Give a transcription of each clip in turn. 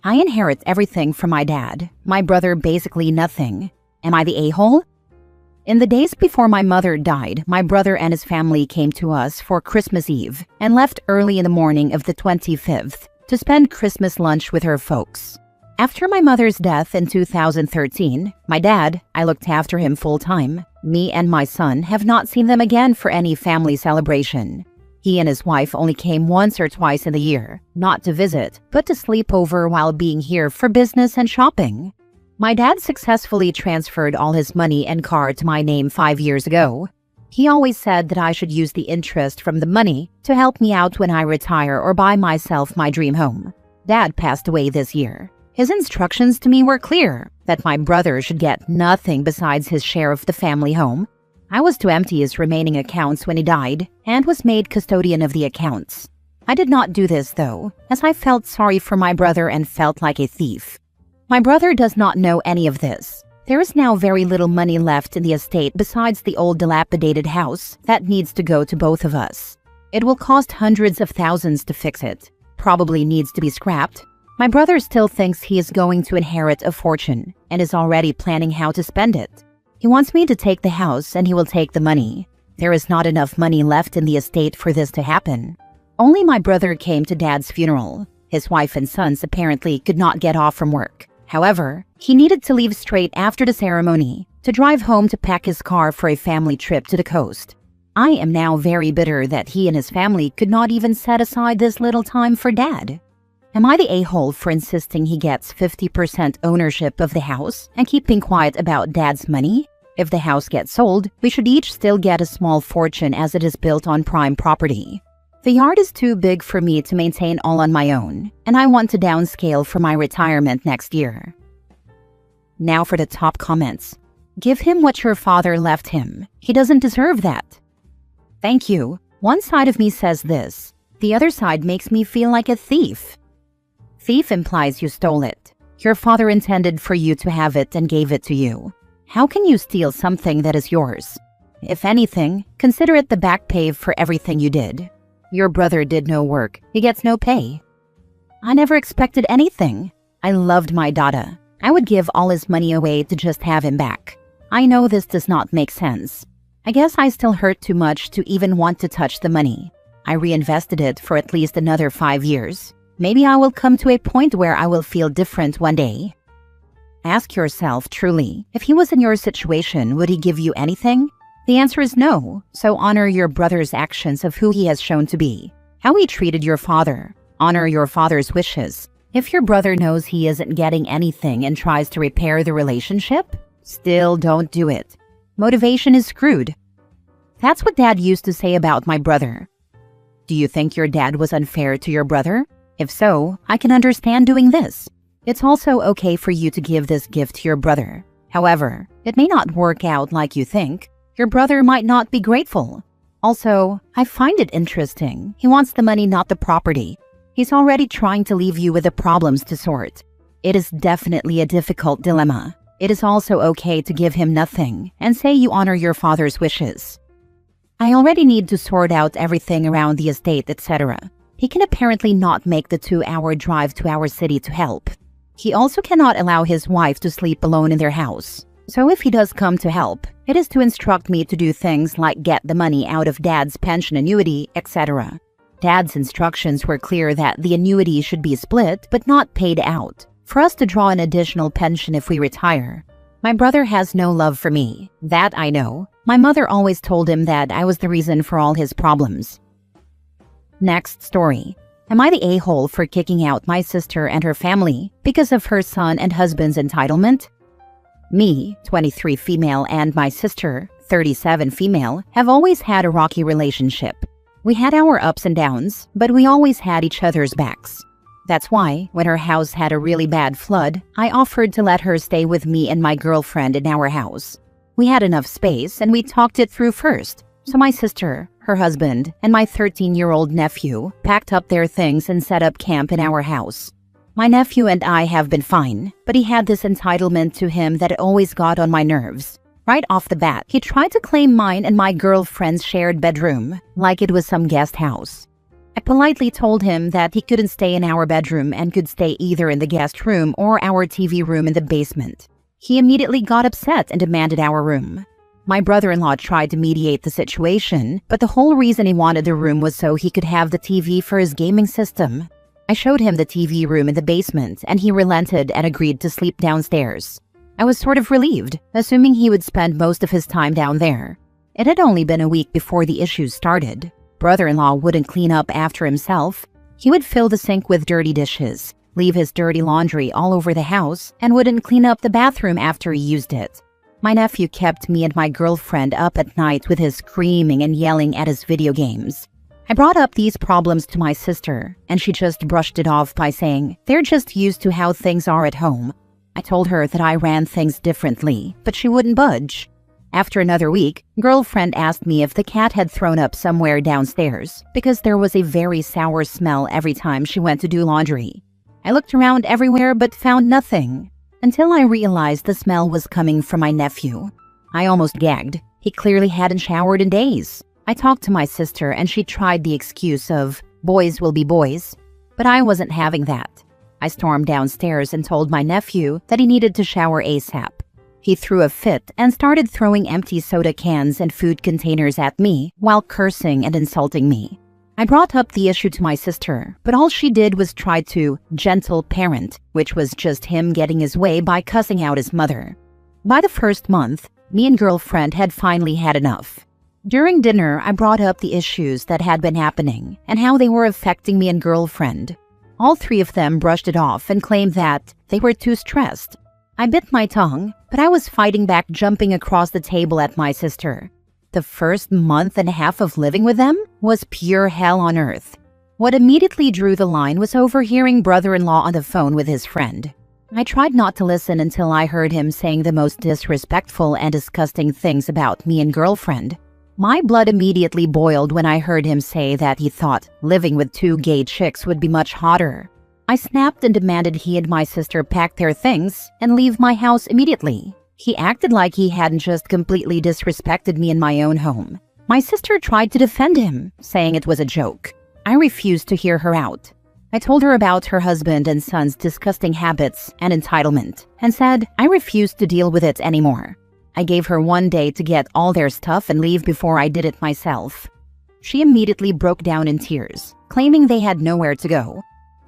I inherit everything from my dad. My brother basically nothing. Am I the a-hole? In the days before my mother died, my brother and his family came to us for Christmas Eve and left early in the morning of the 25th to spend Christmas lunch with her folks. After my mother's death in 2013, my dad, I looked after him full-time. Me and my son have not seen them again for any family celebration. He and his wife only came once or twice in the year, not to visit, but to sleep over while being here for business and shopping. My dad successfully transferred all his money and car to my name 5 years ago. He always said that I should use the interest from the money to help me out when I retire or buy myself my dream home. Dad passed away this year. His instructions to me were clear, that my brother should get nothing besides his share of the family home. I was to empty his remaining accounts when he died and was made custodian of the accounts. I did not do this though, as I felt sorry for my brother and felt like a thief. My brother does not know any of this. There is now very little money left in the estate besides the old dilapidated house that needs to go to both of us. It will cost hundreds of thousands to fix it. Probably needs to be scrapped. My brother still thinks he is going to inherit a fortune and is already planning how to spend it. He wants me to take the house and he will take the money. There is not enough money left in the estate for this to happen. Only my brother came to Dad's funeral. His wife and sons apparently could not get off from work. However, he needed to leave straight after the ceremony to drive home to pack his car for a family trip to the coast. I am now very bitter that he and his family could not even set aside this little time for Dad. Am I the a-hole for insisting he gets 50% ownership of the house and keeping quiet about Dad's money? If the house gets sold, we should each still get a small fortune as it is built on prime property. The yard is too big for me to maintain all on my own, and I want to downscale for my retirement next year. Now for the top comments. Give him what your father left him. He doesn't deserve that. Thank you. One side of me says this. The other side makes me feel like a thief. Thief implies you stole it. Your father intended for you to have it and gave it to you. How can you steal something that is yours? If anything, consider it the back pay for everything you did. Your brother did no work. He gets no pay. I never expected anything. I loved my dada. I would give all his money away to just have him back. I know this does not make sense. I guess I still hurt too much to even want to touch the money. I reinvested it for at least another 5 years. Maybe I will come to a point where I will feel different one day. Ask yourself truly, if he was in your situation, would he give you anything? The answer is no, so honor your brother's actions of who he has shown to be. How he treated your father. Honor your father's wishes. If your brother knows he isn't getting anything and tries to repair the relationship, still don't do it. Motivation is screwed. That's what Dad used to say about my brother. Do you think your dad was unfair to your brother? If so, I can understand doing this. It's also okay for you to give this gift to your brother. However, it may not work out like you think. Your brother might not be grateful. Also, I find it interesting. He wants the money, not the property. He's already trying to leave you with the problems to sort. It is definitely a difficult dilemma. It is also okay to give him nothing and say you honor your father's wishes. I already need to sort out everything around the estate, etc. He can apparently not make the 2-hour drive to our city to help. He also cannot allow his wife to sleep alone in their house. So if he does come to help, it is to instruct me to do things like get the money out of Dad's pension annuity, etc. Dad's instructions were clear that the annuity should be split but not paid out, for us to draw an additional pension if we retire. My brother has no love for me. That I know. My mother always told him that I was the reason for all his problems. Next story. Am I the a-hole for kicking out my sister and her family because of her son and husband's entitlement? Me, 23 female, and my sister, 37 female, have always had a rocky relationship. We had our ups and downs, but we always had each other's backs. That's why, when her house had a really bad flood, I offered to let her stay with me and my girlfriend in our house. We had enough space and we talked it through first. So my sister, her husband, and my 13-year-old nephew packed up their things and set up camp in our house. My nephew and I have been fine, but he had this entitlement to him that always got on my nerves. Right off the bat, he tried to claim mine and my girlfriend's shared bedroom, like it was some guest house. I politely told him that he couldn't stay in our bedroom and could stay either in the guest room or our TV room in the basement. He immediately got upset and demanded our room. My brother-in-law tried to mediate the situation, but the whole reason he wanted the room was so he could have the TV for his gaming system. I showed him the TV room in the basement, and he relented and agreed to sleep downstairs. I was sort of relieved, assuming he would spend most of his time down there. It had only been a week before the issues started. Brother-in-law wouldn't clean up after himself. He would fill the sink with dirty dishes, leave his dirty laundry all over the house, and wouldn't clean up the bathroom after he used it. My nephew kept me and my girlfriend up at night with his screaming and yelling at his video games. I brought up these problems to my sister, and she just brushed it off by saying, "They're just used to how things are at home." I told her that I ran things differently, but she wouldn't budge. After another week, girlfriend asked me if the cat had thrown up somewhere downstairs, because there was a very sour smell every time she went to do laundry. I looked around everywhere but found nothing, until I realized the smell was coming from my nephew. I almost gagged. He clearly hadn't showered in days. I talked to my sister and she tried the excuse of, boys will be boys, but I wasn't having that. I stormed downstairs and told my nephew that he needed to shower ASAP. He threw a fit and started throwing empty soda cans and food containers at me while cursing and insulting me. I brought up the issue to my sister, but all she did was try to gentle parent, which was just him getting his way by cussing out his mother. By the first month, me and girlfriend had finally had enough. During dinner, I brought up the issues that had been happening and how they were affecting me and girlfriend. All three of them brushed it off and claimed that they were too stressed. I bit my tongue, but I was fighting back, jumping across the table at my sister. The first month and a half of living with them was pure hell on earth. What immediately drew the line was overhearing brother-in-law on the phone with his friend. I tried not to listen until I heard him saying the most disrespectful and disgusting things about me and girlfriend. My blood immediately boiled when I heard him say that he thought living with two gay chicks would be much hotter. I snapped and demanded he and my sister pack their things and leave my house immediately. He acted like he hadn't just completely disrespected me in my own home. My sister tried to defend him, saying it was a joke. I refused to hear her out. I told her about her husband and son's disgusting habits and entitlement, and said I refused to deal with it anymore. I gave her 1 day to get all their stuff and leave before I did it myself. She immediately broke down in tears, claiming they had nowhere to go.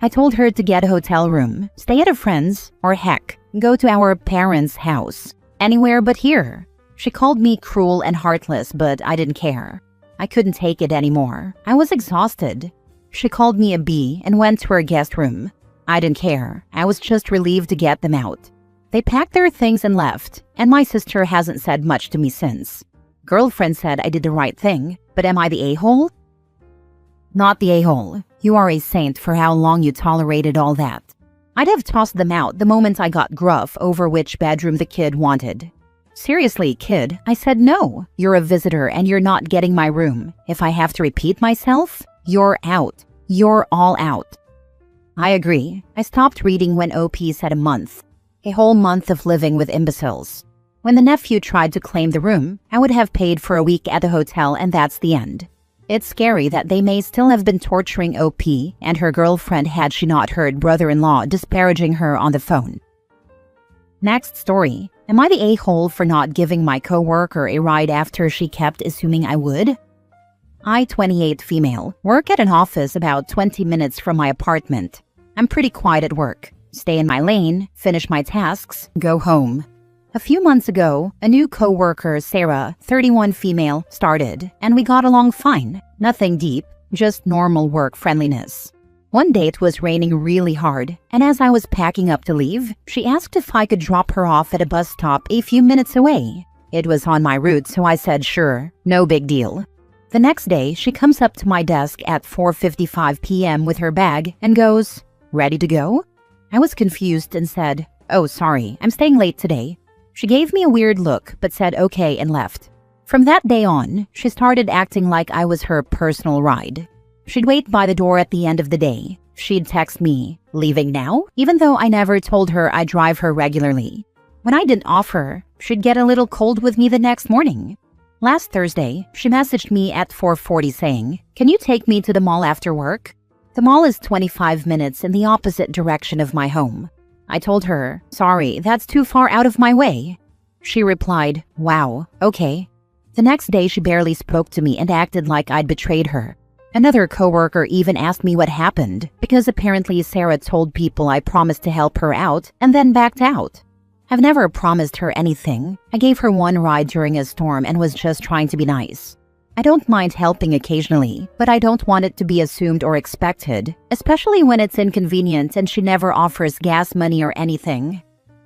I told her to get a hotel room, stay at a friend's, or heck, go to our parents' house. Anywhere but here. She called me cruel and heartless, but I didn't care. I couldn't take it anymore. I was exhausted. She called me a bee and went to her guest room. I didn't care. I was just relieved to get them out. They packed their things and left, and my sister hasn't said much to me since. Girlfriend said I did the right thing, but am I the a-hole? Not the a-hole. You are a saint for how long you tolerated all that. I'd have tossed them out the moment I got gruff over which bedroom the kid wanted. Seriously, kid, I said no. You're a visitor and you're not getting my room. If I have to repeat myself, you're out. You're all out. I agree. I stopped reading when OP said a month. A whole month of living with imbeciles. When the nephew tried to claim the room, I would have paid for a week at the hotel and that's the end. It's scary that they may still have been torturing OP and her girlfriend had she not heard brother-in-law disparaging her on the phone. Next story. Am I the a-hole for not giving my coworker a ride after she kept assuming I would? I, 28 female, work at an office about 20 minutes from my apartment. I'm pretty quiet at work. Stay in my lane, finish my tasks, go home. A few months ago, a new coworker, Sarah, 31 female, started, and we got along fine. Nothing deep, just normal work friendliness. One day it was raining really hard, and as I was packing up to leave, she asked if I could drop her off at a bus stop a few minutes away. It was on my route, so I said sure, no big deal. The next day, she comes up to my desk at 4:55 p.m. with her bag and goes, "Ready to go?" I was confused and said, "Oh, sorry, I'm staying late today." She gave me a weird look, but said okay and left. From that day on, she started acting like I was her personal ride. She'd wait by the door at the end of the day. She'd text me, "Leaving now?" even though I never told her I drive her regularly. When I didn't offer, she'd get a little cold with me the next morning. Last Thursday, she messaged me at 4:40 saying, "Can you take me to the mall after work?" The mall is 25 minutes in the opposite direction of my home. I told her, "Sorry, that's too far out of my way." She replied, "Wow, okay." The next day, she barely spoke to me and acted like I'd betrayed her. Another coworker even asked me what happened because apparently Sarah told people I promised to help her out and then backed out. I've never promised her anything. I gave her one ride during a storm and was just trying to be nice. I don't mind helping occasionally, but I don't want it to be assumed or expected, especially when it's inconvenient and she never offers gas money or anything.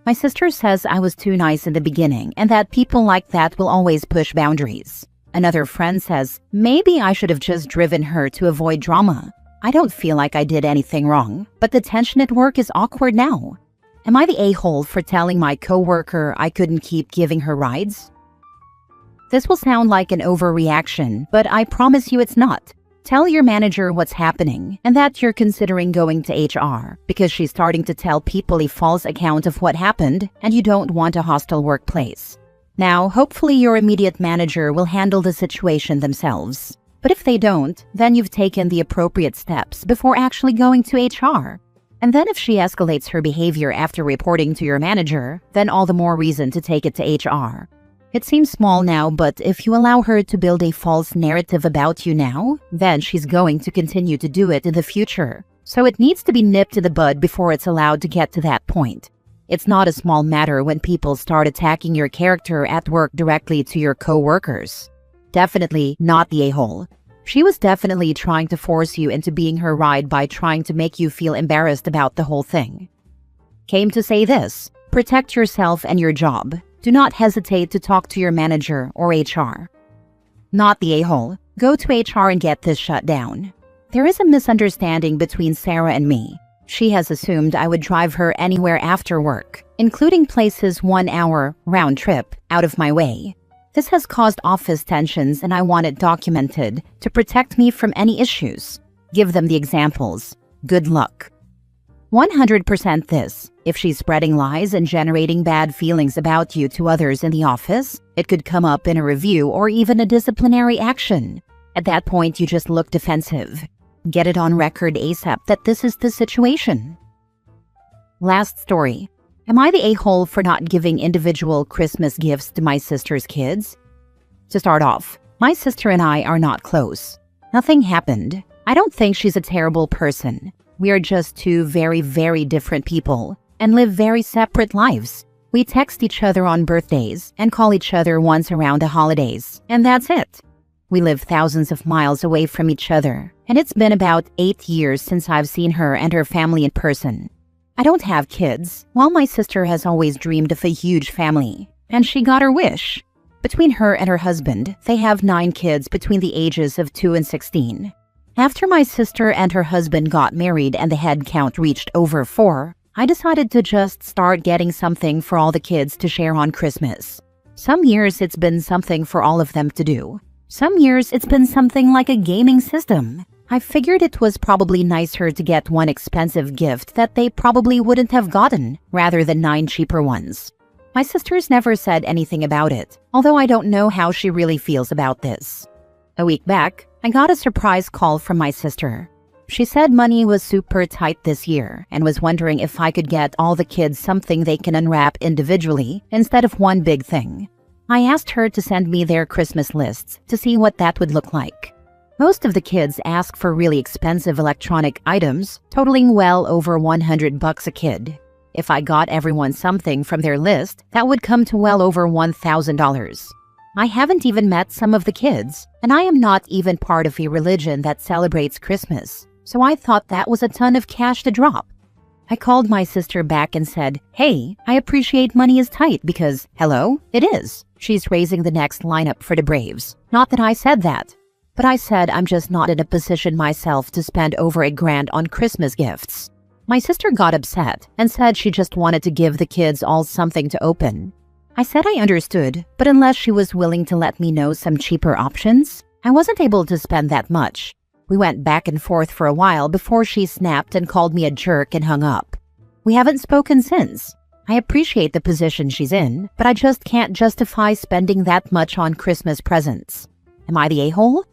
My sister says I was too nice in the beginning and that people like that will always push boundaries. Another friend says maybe I should have just driven her to avoid drama. I don't feel like I did anything wrong, but the tension at work is awkward now. Am I the a-hole for telling my coworker I couldn't keep giving her rides? This will sound like an overreaction, but I promise you it's not. Tell your manager what's happening and that you're considering going to HR because she's starting to tell people a false account of what happened and you don't want a hostile workplace. Now, hopefully your immediate manager will handle the situation themselves. But if they don't, then you've taken the appropriate steps before actually going to HR. And then if she escalates her behavior after reporting to your manager, then all the more reason to take it to HR. It seems small now, but if you allow her to build a false narrative about you now, then she's going to continue to do it in the future. So it needs to be nipped in the bud before it's allowed to get to that point. It's not a small matter when people start attacking your character at work directly to your co-workers. Definitely not the a-hole. She was definitely trying to force you into being her ride by trying to make you feel embarrassed about the whole thing. Came to say this: protect yourself and your job. Do not hesitate to talk to your manager or HR. Not the a-hole. Go to HR and get this shut down. There is a misunderstanding between Sarah and me. She has assumed I would drive her anywhere after work, including places 1 hour round trip out of my way. This has caused office tensions and I want it documented to protect me from any issues. Give them the examples. Good luck. 100% this. If she's spreading lies and generating bad feelings about you to others in the office, it could come up in a review or even a disciplinary action. At that point, you just look defensive. Get it on record ASAP that this is the situation. Last story. Am I the a-hole for not giving individual Christmas gifts to my sister's kids? To start off, my sister and I are not close. Nothing happened. I don't think she's a terrible person. We are just two very, very different people and live very separate lives. We text each other on birthdays and call each other once around the holidays, and that's it. We live thousands of miles away from each other, and it's been about 8 years since I've seen her and her family in person. I don't have kids, while my sister has always dreamed of a huge family, and she got her wish. Between her and her husband, they have 9 kids between the ages of 2 and 16. After my sister and her husband got married and the head count reached over 4, I decided to just start getting something for all the kids to share on Christmas. Some years it's been something for all of them to do. Some years it's been something like a gaming system. I figured it was probably nicer to get one expensive gift that they probably wouldn't have gotten, rather than 9 cheaper ones. My sister's never said anything about it, although I don't know how she really feels about this. A week back, I got a surprise call from my sister. She said money was super tight this year and was wondering if I could get all the kids something they can unwrap individually instead of one big thing. I asked her to send me their Christmas lists to see what that would look like. Most of the kids ask for really expensive electronic items, totaling well over $100 a kid. If I got everyone something from their list, that would come to well over $1,000. I haven't even met some of the kids, and I am not even part of a religion that celebrates Christmas, so I thought that was a ton of cash to drop. I called my sister back and said, "Hey, I appreciate money is tight because, hello, it is." She's raising the next lineup for the Braves. Not that I said that. But I said I'm just not in a position myself to spend over $1,000 on Christmas gifts. My sister got upset and said she just wanted to give the kids all something to open. I said I understood, but unless she was willing to let me know some cheaper options, I wasn't able to spend that much. We went back and forth for a while before she snapped and called me a jerk and hung up. We haven't spoken since. I appreciate the position she's in, but I just can't justify spending that much on Christmas presents. Am I the a-hole?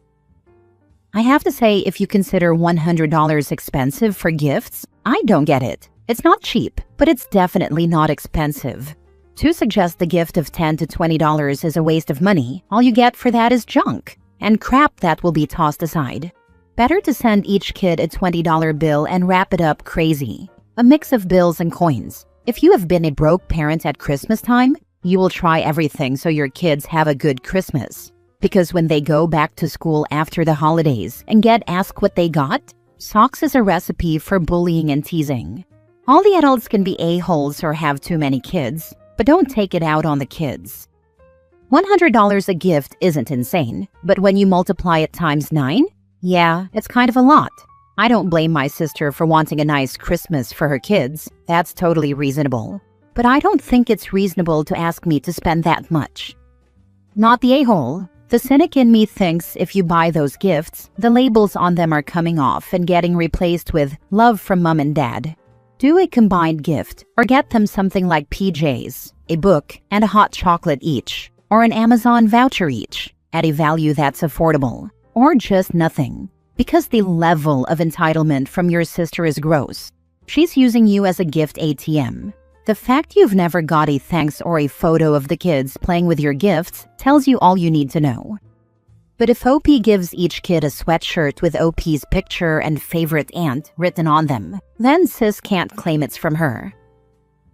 I have to say, if you consider $100 expensive for gifts, I don't get it. It's not cheap, but it's definitely not expensive. To suggest the gift of $10 to $20 is a waste of money, all you get for that is junk and crap that will be tossed aside. Better to send each kid a $20 bill and wrap it up crazy. A mix of bills and coins. If you have been a broke parent at Christmas time, you will try everything so your kids have a good Christmas. Because when they go back to school after the holidays and get asked what they got, socks is a recipe for bullying and teasing. All the adults can be a-holes or have too many kids, but don't take it out on the kids. $100 a gift isn't insane, but when you multiply it times 9, yeah, it's kind of a lot. I don't blame my sister for wanting a nice Christmas for her kids. That's totally reasonable. But I don't think it's reasonable to ask me to spend that much. Not the a-hole. The cynic in me thinks if you buy those gifts, the labels on them are coming off and getting replaced with love from mom and dad. Do a combined gift or get them something like PJs, a book, and a hot chocolate each, or an Amazon voucher each at a value that's affordable, or just nothing. Because the level of entitlement from your sister is gross. She's using you as a gift ATM. The fact you've never got a thanks or a photo of the kids playing with your gifts tells you all you need to know. But if OP gives each kid a sweatshirt with OP's picture and favorite aunt written on them, then sis can't claim it's from her.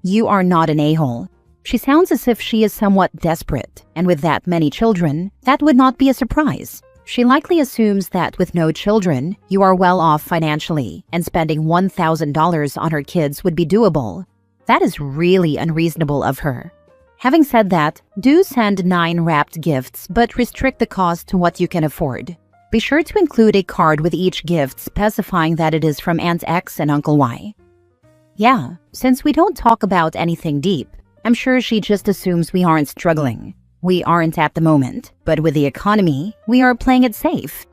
You are not an a-hole. She sounds as if she is somewhat desperate, and with that many children, that would not be a surprise. She likely assumes that with no children, you are well off financially, and spending $1,000 on her kids would be doable. That is really unreasonable of her. Having said that, do send 9 wrapped gifts, but restrict the cost to what you can afford. Be sure to include a card with each gift specifying that it is from Aunt X and Uncle Y. Yeah, since we don't talk about anything deep, I'm sure she just assumes we aren't struggling. We aren't at the moment, but with the economy, we are playing it safe.